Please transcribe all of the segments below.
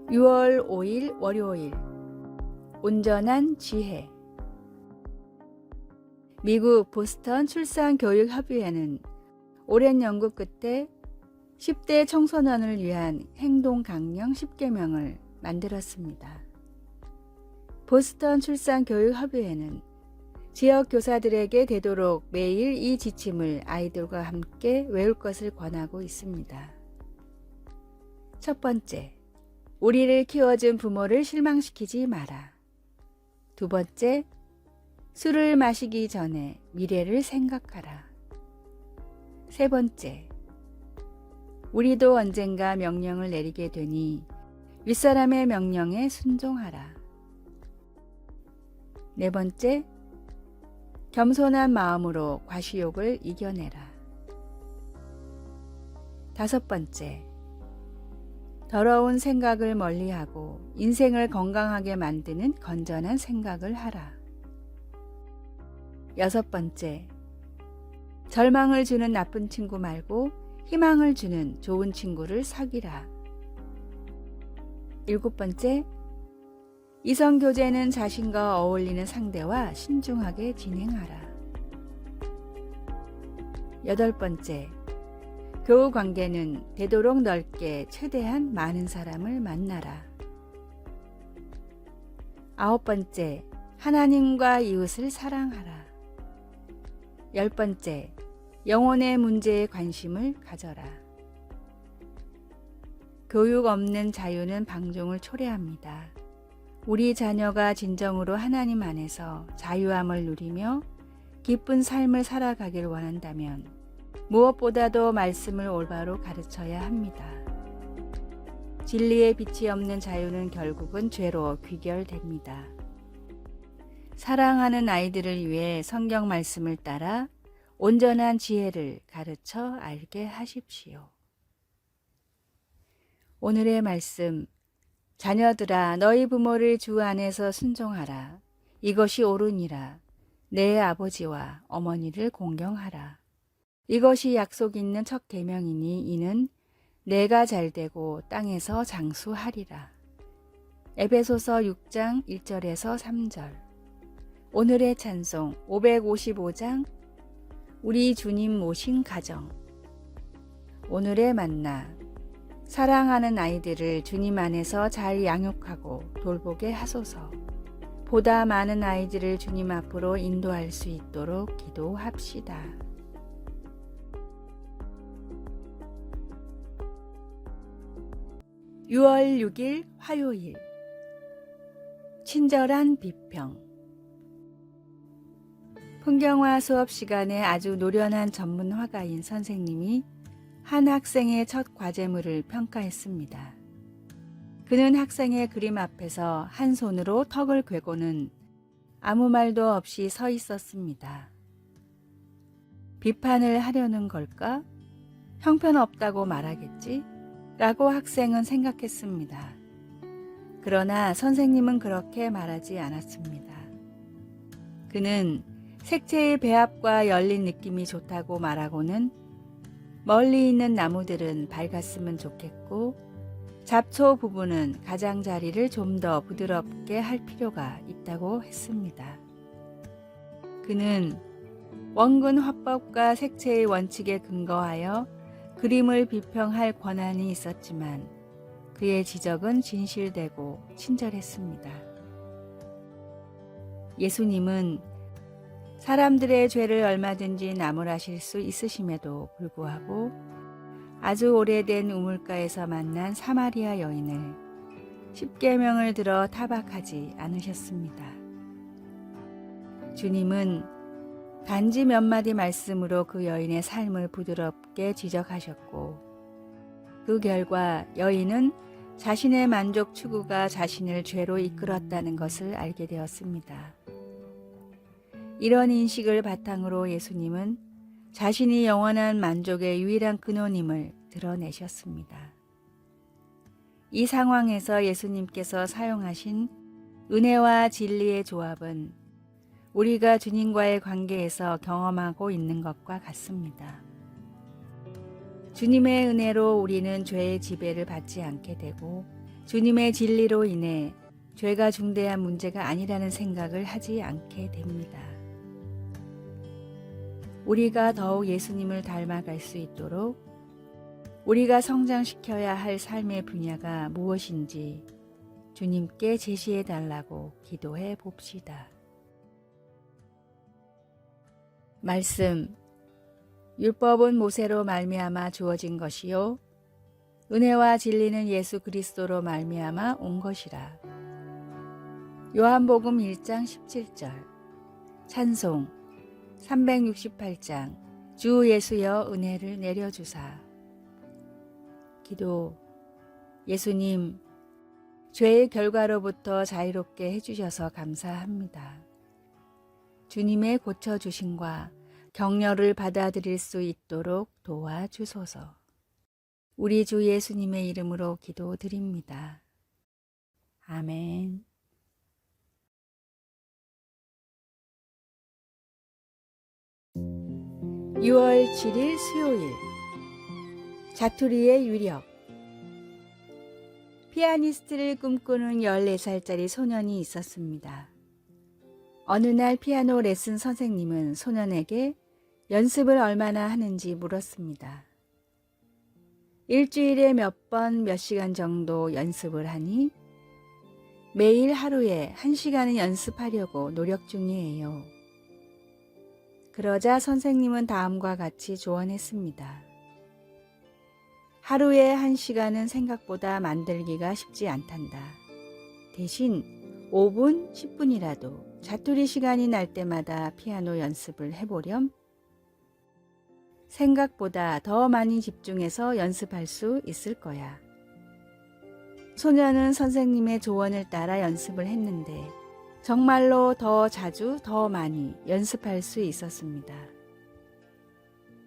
6월 5일 월요일 온전한 지혜. 미국 보스턴 출산교육협의회는 오랜 연구 끝에 10대 청소년을 위한 행동 강령 10계명을 만들었습니다. 보스턴 출산교육협의회는 지역 교사들에게 되도록 매일 이 지침을 아이들과 함께 외울 것을 권하고 있습니다. 첫 번째, 우리를 키워준 부모를 실망시키지 마라. 두 번째, 술을 마시기 전에 미래를 생각하라. 세 번째, 우리도 언젠가 명령을 내리게 되니 윗사람의 명령에 순종하라. 네 번째, 겸손한 마음으로 과시욕을 이겨내라. 다섯 번째, 더러운 생각을 멀리하고 인생을 건강하게 만드는 건전한 생각을 하라. 여섯 번째, 절망을 주는 나쁜 친구 말고 희망을 주는 좋은 친구를 사귀라. 일곱 번째, 이성교제는 자신과 어울리는 상대와 신중하게 진행하라. 여덟 번째, 교우 관계는 되도록 넓게 최대한 많은 사람을 만나라. 아홉 번째, 하나님과 이웃을 사랑하라. 열 번째, 영혼의 문제에 관심을 가져라. 교육 없는 자유는 방종을 초래합니다. 우리 자녀가 진정으로 하나님 안에서 자유함을 누리며 기쁜 삶을 살아가길 원한다면 무엇보다도 말씀을 올바로 가르쳐야 합니다. 진리의 빛이 없는 자유는 결국은 죄로 귀결됩니다. 사랑하는 아이들을 위해 성경 말씀을 따라 온전한 지혜를 가르쳐 알게 하십시오. 오늘의 말씀, 자녀들아 너희 부모를 주 안에서 순종하라. 이것이 옳으니라. 내 아버지와 어머니를 공경하라. 이것이 약속 있는 첫 계명이니 이는 내가 잘되고 땅에서 장수하리라. 에베소서 6장 1절에서 3절. 오늘의 찬송 555장 우리 주님 모신 가정. 오늘의 만나, 사랑하는 아이들을 주님 안에서 잘 양육하고 돌보게 하소서. 보다 많은 아이들을 주님 앞으로 인도할 수 있도록 기도합시다. (6월 6일) 화요일 친절한 비평. 풍경화 수업 시간에 아주 노련한 전문 화가인 선생님이 한 학생의 첫 과제물을 평가했습니다. 그는 학생의 그림 앞에서 한 손으로 턱을 괴고는 아무 말도 없이 서 있었습니다. 비판을 하려는 걸까? 형편없다고 말하겠지? 라고 학생은 생각했습니다. 그러나 선생님은 그렇게 말하지 않았습니다. 그는 색채의 배합과 열린 느낌이 좋다고 말하고는 멀리 있는 나무들은 밝았으면 좋겠고 잡초 부분은 가장자리를 좀 더 부드럽게 할 필요가 있다고 했습니다. 그는 원근 화법과 색채의 원칙에 근거하여 그림을 비평할 권한이 있었지만 그의 지적은 진실되고 친절했습니다. 예수님은 사람들의 죄를 얼마든지 나무라실 수 있으심에도 불구하고 아주 오래된 우물가에서 만난 사마리아 여인을 십계명을 들어 타박하지 않으셨습니다. 주님은 단지 몇 마디 말씀으로 그 여인의 삶을 부드럽게 지적하셨고 그 결과 여인은 자신의 만족 추구가 자신을 죄로 이끌었다는 것을 알게 되었습니다. 이런 인식을 바탕으로 예수님은 자신이 영원한 만족의 유일한 근원임을 드러내셨습니다. 이 상황에서 예수님께서 사용하신 은혜와 진리의 조합은 우리가 주님과의 관계에서 경험하고 있는 것과 같습니다. 주님의 은혜로 우리는 죄의 지배를 받지 않게 되고 주님의 진리로 인해 죄가 중대한 문제가 아니라는 생각을 하지 않게 됩니다. 우리가 더욱 예수님을 닮아갈 수 있도록 우리가 성장시켜야 할 삶의 분야가 무엇인지 주님께 제시해 달라고 기도해 봅시다. 말씀. 율법은 모세로 말미암아 주어진 것이요 은혜와 진리는 예수 그리스도로 말미암아 온 것이라. 요한복음 1장 17절. 찬송 368장. 주 예수여 은혜를 내려주사. 기도. 예수님, 죄의 결과로부터 자유롭게 해주셔서 감사합니다. 주님의 고쳐주심과 격려를 받아들일 수 있도록 도와주소서. 우리 주 예수님의 이름으로 기도드립니다. 아멘. (6월 7일) 수요일. 자투리의 위력. 피아니스트를 꿈꾸는 14살짜리 소년이 있었습니다. 어느 날 피아노 레슨 선생님은 소년에게 연습을 얼마나 하는지 물었습니다. 일주일에 몇 번 몇 시간 정도 연습을 하니? 매일 하루에 1시간은 연습하려고 노력 중이에요. 그러자 선생님은 다음과 같이 조언했습니다. 하루에 1시간은 생각보다 만들기가 쉽지 않단다. 대신 5분, 10분이라도 자투리 시간이 날 때마다 피아노 연습을 해보렴. 생각보다 더 많이 집중해서 연습할 수 있을 거야. 소년은 선생님의 조언을 따라 연습을 했는데 정말로 더 자주 더 많이 연습할 수 있었습니다.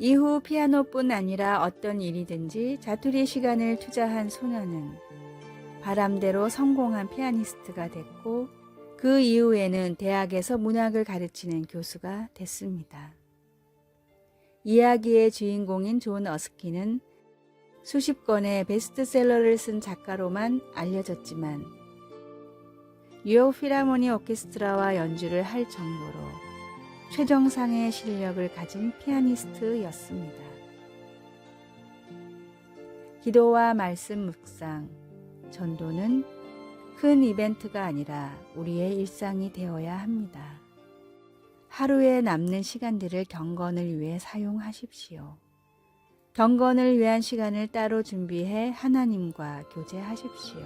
이후 피아노뿐 아니라 어떤 일이든지 자투리 시간을 투자한 소년은 바람대로 성공한 피아니스트가 됐고 그 이후에는 대학에서 문학을 가르치는 교수가 됐습니다. 이야기의 주인공인 존 어스킨은 수십 권의 베스트셀러를 쓴 작가로만 알려졌지만 뉴욕 필하모니 오케스트라와 연주를 할 정도로 최정상의 실력을 가진 피아니스트였습니다. 기도와 말씀 묵상, 전도는 큰 이벤트가 아니라 우리의 일상이 되어야 합니다. 하루에 남는 시간들을 경건을 위해 사용하십시오. 경건을 위한 시간을 따로 준비해 하나님과 교제하십시오.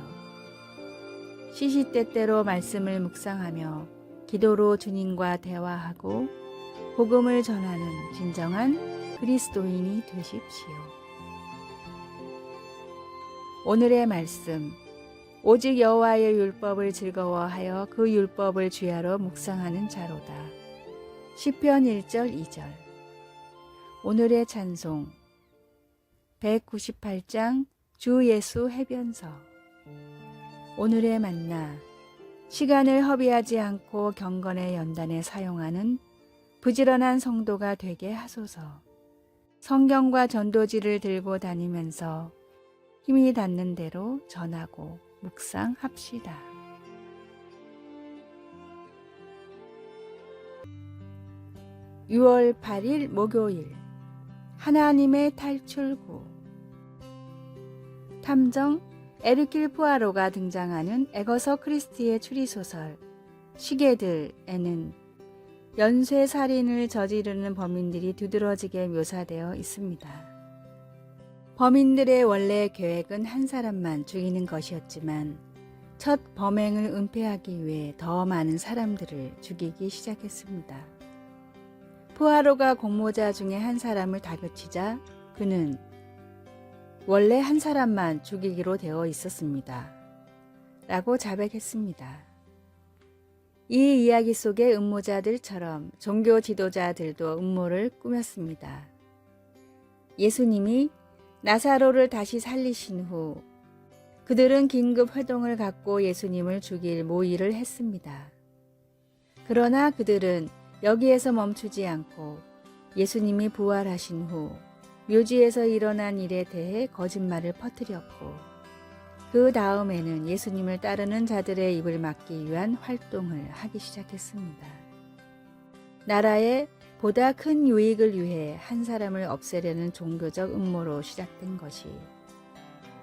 시시때때로 말씀을 묵상하며 기도로 주님과 대화하고 복음을 전하는 진정한 그리스도인이 되십시오. 오늘의 말씀. 오직 여호와의 율법을 즐거워하여 그 율법을 주야로 묵상하는 자로다. 시편 1절 2절. 오늘의 찬송. 198장 주 예수 해변서. 오늘의 만나. 시간을 허비하지 않고 경건의 연단에 사용하는 부지런한 성도가 되게 하소서. 성경과 전도지를 들고 다니면서 힘이 닿는 대로 전하고 묵상합시다. (6월 8일) 목요일. 하나님의 탈출구. 탐정 에르킬 포아로가 등장하는 에거서 크리스티의 추리소설 시계들에는 연쇄살인을 저지르는 범인들이 두드러지게 묘사되어 있습니다. 범인들의 원래 계획은 한 사람만 죽이는 것이었지만 첫 범행을 은폐하기 위해 더 많은 사람들을 죽이기 시작했습니다. 포아로가 공모자 중에 한 사람을 다그치자 그는 원래 한 사람만 죽이기로 되어 있었습니다. 라고 자백했습니다. 이 이야기 속의 음모자들처럼 종교 지도자들도 음모를 꾸몄습니다. 예수님이 나사로를 다시 살리신 후 그들은 긴급 회동을 갖고 예수님을 죽일 모의를 했습니다. 그러나 그들은 여기에서 멈추지 않고 예수님이 부활하신 후 묘지에서 일어난 일에 대해 거짓말을 퍼뜨렸고 그 다음에는 예수님을 따르는 자들의 입을 막기 위한 활동을 하기 시작했습니다. 나라의 보다 큰 유익을 위해 한 사람을 없애려는 종교적 음모로 시작된 것이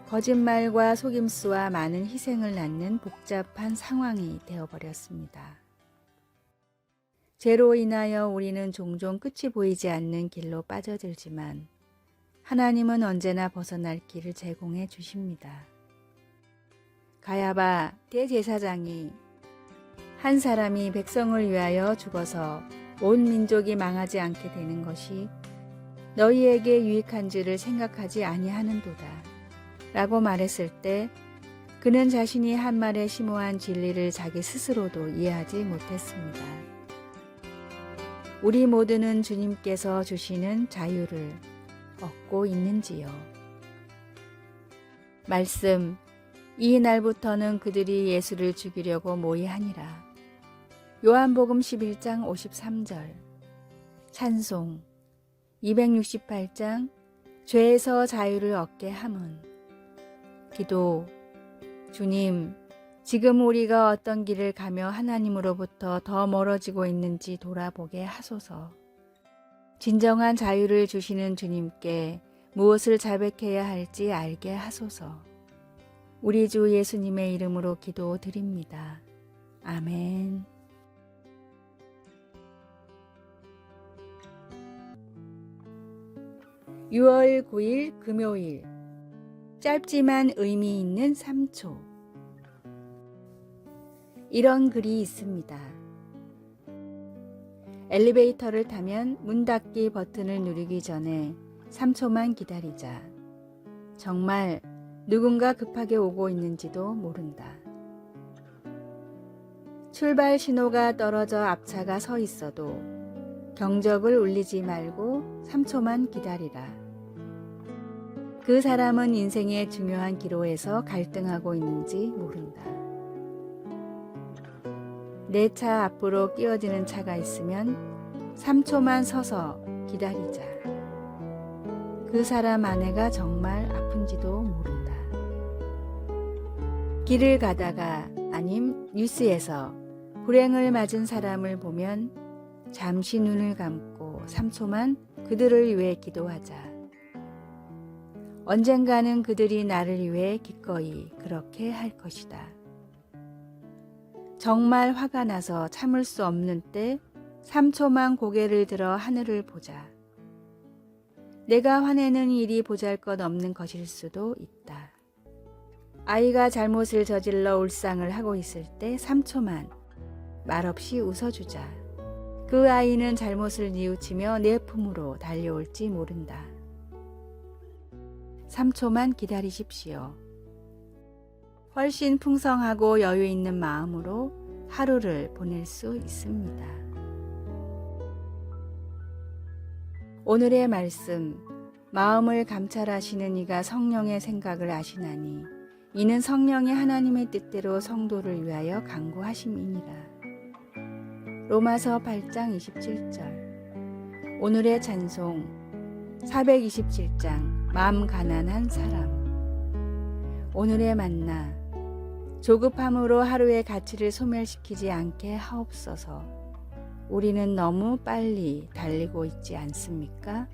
거짓말과 속임수와 많은 희생을 낳는 복잡한 상황이 되어버렸습니다. 죄로 인하여 우리는 종종 끝이 보이지 않는 길로 빠져들지만 하나님은 언제나 벗어날 길을 제공해 주십니다. 가야바 대제사장이 한 사람이 백성을 위하여 죽어서 온 민족이 망하지 않게 되는 것이 너희에게 유익한 줄을 생각하지 아니하는도다 라고 말했을 때 그는 자신이 한 말에 심오한 진리를 자기 스스로도 이해하지 못했습니다. 우리 모두는 주님께서 주시는 자유를 얻고 있는지요? 말씀, 이 날부터는 그들이 예수를 죽이려고 모의하니라. 요한복음 11장 53절. 찬송 268장 죄에서 자유를 얻게 함은. 기도, 주님, 지금 우리가 어떤 길을 가며 하나님으로부터 더 멀어지고 있는지 돌아보게 하소서. 진정한 자유를 주시는 주님께 무엇을 자백해야 할지 알게 하소서. 우리 주 예수님의 이름으로 기도드립니다. 아멘. (6월 9일) 금요일. 짧지만 의미 있는 3초. 이런 글이 있습니다. 엘리베이터를 타면 문 닫기 버튼을 누르기 전에 3초만 기다리자. 정말 누군가 급하게 오고 있는지도 모른다. 출발 신호가 떨어져 앞차가 서 있어도 경적을 울리지 말고 3초만 기다리라. 그 사람은 인생의 중요한 기로에서 갈등하고 있는지 모른다. 내 차 앞으로 끼어드는 차가 있으면 3초만 서서 기다리자. 그 사람 아내가 정말 아픈지도 모른다. 길을 가다가 아님 뉴스에서 불행을 맞은 사람을 보면 잠시 눈을 감고 3초만 그들을 위해 기도하자. 언젠가는 그들이 나를 위해 기꺼이 그렇게 할 것이다. 정말 화가 나서 참을 수 없는 때 3초만 고개를 들어 하늘을 보자. 내가 화내는 일이 보잘것없는 것일 수도 있다. 아이가 잘못을 저질러 울상을 하고 있을 때 3초만 말없이 웃어주자. 그 아이는 잘못을 뉘우치며 내 품으로 달려올지 모른다. 3초만 기다리십시오. 훨씬 풍성하고 여유 있는 마음으로 하루를 보낼 수 있습니다. 오늘의 말씀, 마음을 감찰하시는 이가 성령의 생각을 아시나니 이는 성령이 하나님의 뜻대로 성도를 위하여 간구하심이니라. 로마서 8장 27절. 오늘의 찬송 427장 마음 가난한 사람. 오늘의 만나, 조급함으로 하루의 가치를 소멸시키지 않게 하옵소서. 우리는 너무 빨리 달리고 있지 않습니까?